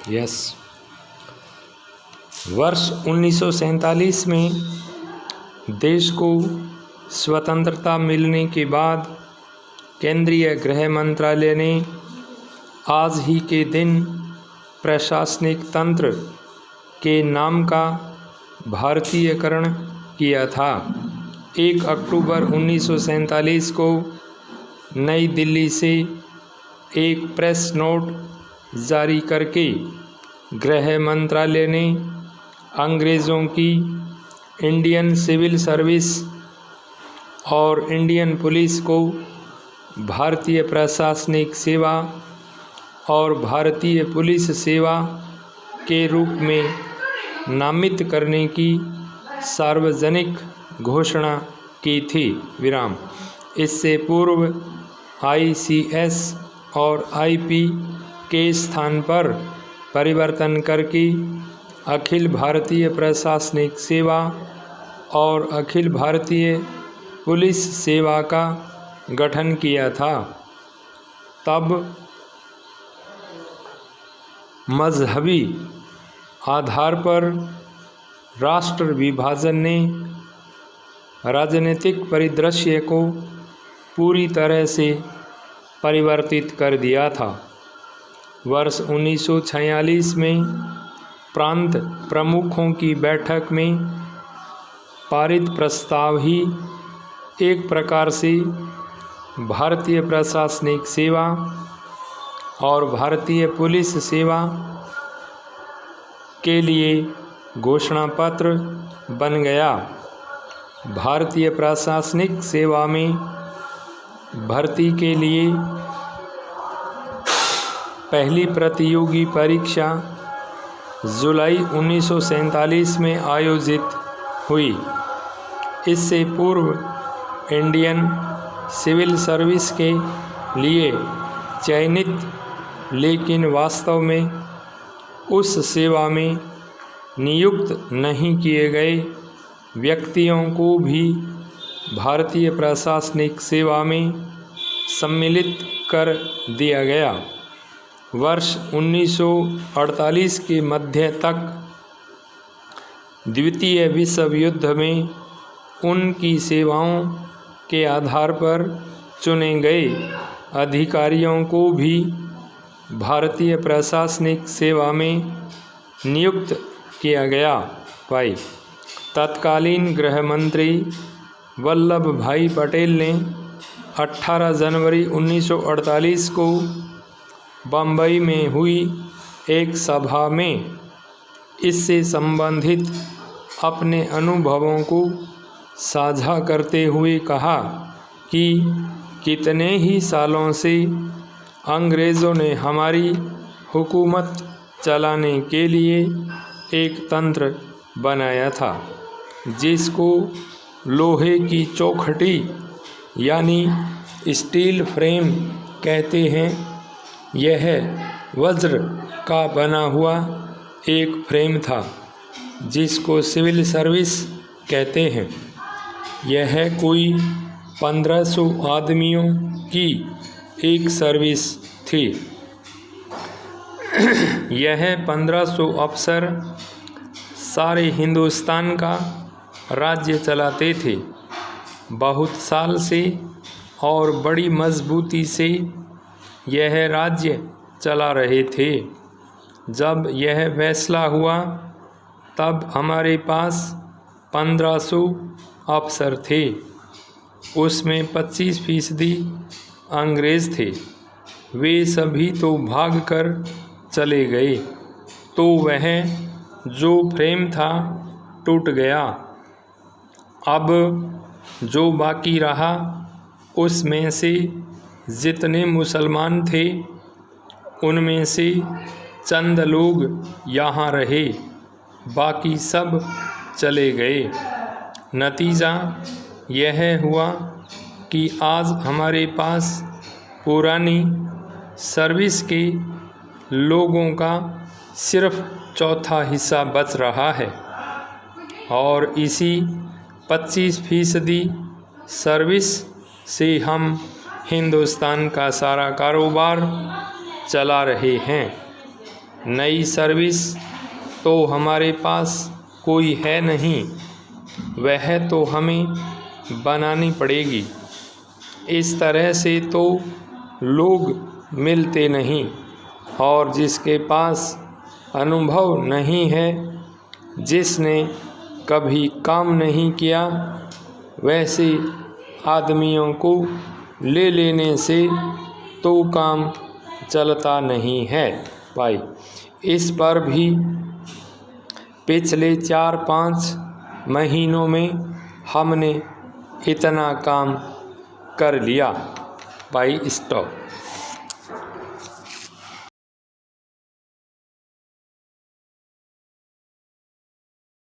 Yes. वर्ष 1947 में देश को स्वतंत्रता मिलने के बाद केंद्रीय गृह मंत्रालय ने आज ही के दिन प्रशासनिक तंत्र के नाम का भारतीयकरण किया था। 1 अक्टूबर 1947 को नई दिल्ली से एक प्रेस नोट जारी करके गृह मंत्रालय ने अंग्रेज़ों की इंडियन सिविल सर्विस और इंडियन पुलिस को भारतीय प्रशासनिक सेवा और भारतीय पुलिस सेवा के रूप में नामित करने की सार्वजनिक घोषणा की थी। विराम। इससे पूर्व ICS और IP के स्थान पर परिवर्तन करके अखिल भारतीय प्रशासनिक सेवा और अखिल भारतीय पुलिस सेवा का गठन किया था। तब मजहबी आधार पर राष्ट्र विभाजन ने राजनीतिक परिदृश्य को पूरी तरह से परिवर्तित कर दिया था। वर्ष 1946 में प्रांत प्रमुखों की बैठक में पारित प्रस्ताव ही एक प्रकार से भारतीय प्रशासनिक सेवा और भारतीय पुलिस सेवा के लिए घोषणा पत्र बन गया। भारतीय प्रशासनिक सेवा में भर्ती के लिए पहली प्रतियोगी परीक्षा जुलाई 1947 में आयोजित हुई। इससे पूर्व इंडियन सिविल सर्विस के लिए चयनित लेकिन वास्तव में उस सेवा में नियुक्त नहीं किए गए व्यक्तियों को भी भारतीय प्रशासनिक सेवा में सम्मिलित कर दिया गया। वर्ष 1948 के मध्य तक द्वितीय विश्व युद्ध में उनकी सेवाओं के आधार पर चुने गए अधिकारियों को भी भारतीय प्रशासनिक सेवा में नियुक्त किया गया। भाई तत्कालीन गृह मंत्री वल्लभ भाई पटेल ने 18 जनवरी 1948 को बम्बई में हुई एक सभा में इससे संबंधित अपने अनुभवों को साझा करते हुए कहा कि कितने ही सालों से अंग्रेज़ों ने हमारी हुकूमत चलाने के लिए एक तंत्र बनाया था जिसको लोहे की चौखटी यानी स्टील फ्रेम कहते हैं। यह वज्र का बना हुआ एक फ्रेम था जिसको सिविल सर्विस कहते हैं। यह कोई 1500 आदमियों की एक सर्विस थी। यह 1500 अफसर सारे हिंदुस्तान का राज्य चलाते थे। बहुत साल से और बड़ी मजबूती से यह राज्य चला रहे थे। जब यह फैसला हुआ तब हमारे पास 1500 अफसर थे। उसमें 25% अंग्रेज़ थे। वे सभी तो भागकर चले गए तो वह जो फ्रेम था टूट गया। अब जो बाकी रहा उसमें से जितने मुसलमान थे उनमें से चंद लोग यहाँ रहे, बाकी सब चले गए। नतीजा यह हुआ कि आज हमारे पास पुरानी सर्विस के लोगों का सिर्फ चौथा हिस्सा बच रहा है और इसी 25% सर्विस से हम हिंदुस्तान का सारा कारोबार चला रहे हैं। नई सर्विस तो हमारे पास कोई है नहीं, वह तो हमें बनानी पड़ेगी। इस तरह से तो लोग मिलते नहीं, और जिसके पास अनुभव नहीं है, जिसने कभी काम नहीं किया, वैसे आदमियों को ले लेने से तो काम चलता नहीं है भाई। इस पर भी पिछले 4-5 महीनों में हमने इतना काम कर लिया भाई। स्टॉप।